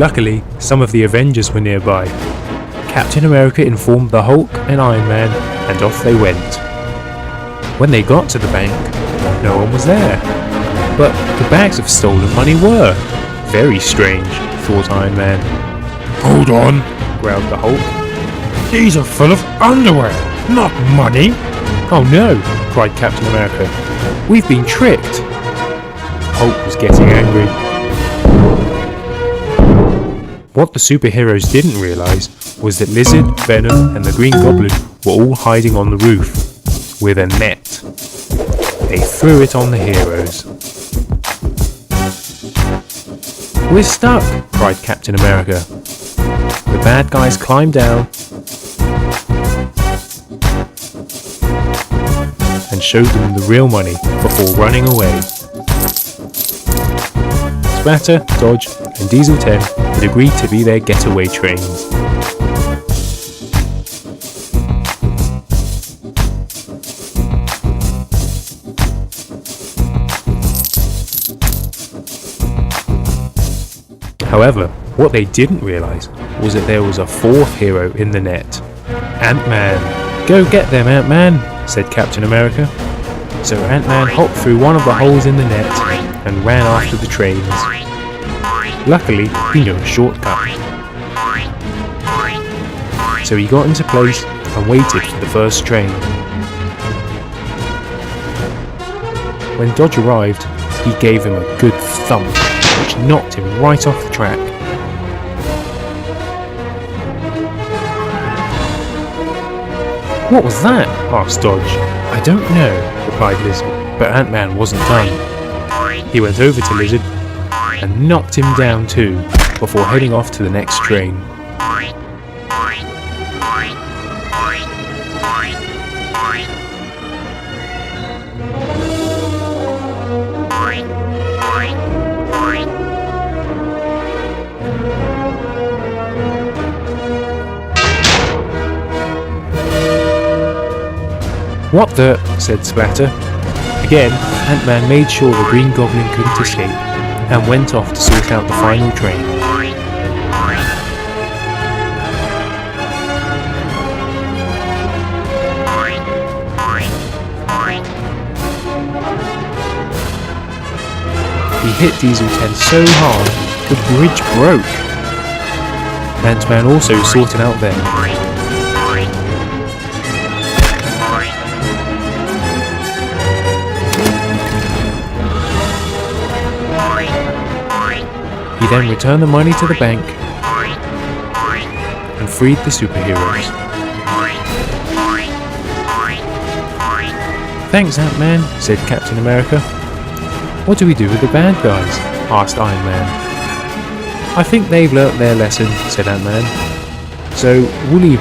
Luckily, some of the Avengers were nearby. Captain America informed the Hulk and Iron Man, and off they went. When they got to the bank, no one was there. But the bags of stolen money were. Very strange, thought Iron Man. Hold on, Growled the Hulk. these are full of underwear, not money. Oh no, cried Captain America. We've been tricked. Hulk was getting angry. What the superheroes didn't realise was that Lizard, Venom and the Green Goblin were all hiding on the roof with a net. They threw it on the heroes. We're stuck, cried Captain America. The bad guys climbed down and showed them the real money before running away. Splatter, Dodge and Diesel 10 had agreed to be their getaway trains. However, what they didn't realise was that there was a fourth hero in the net. Antman. Go get them, Antman, said Captain America. So Antman hopped through one of the holes in the net and ran after the trains. Luckily, he knew a shortcut. So he got into place and waited for the first train. When Dodge arrived, he gave him a good thump, which knocked him right off the track. What was that? Asked Dodge. I don't know, replied Lizard, but Ant-Man wasn't done. He went over to Lizard and knocked him down too, before heading off to the next train. What the? Said Splatter. Again, Ant-Man made sure the Green Goblin couldn't escape, and went off to sort out the final train. He hit Diesel 10 so hard, the bridge broke. Ant-Man also sorted out them. He then returned the money to the bank and freed the superheroes. Thanks, Ant-Man, said Captain America. What do we do with the bad guys? Asked Iron Man. I think they've learnt their lesson, said Ant-Man. So we'll leave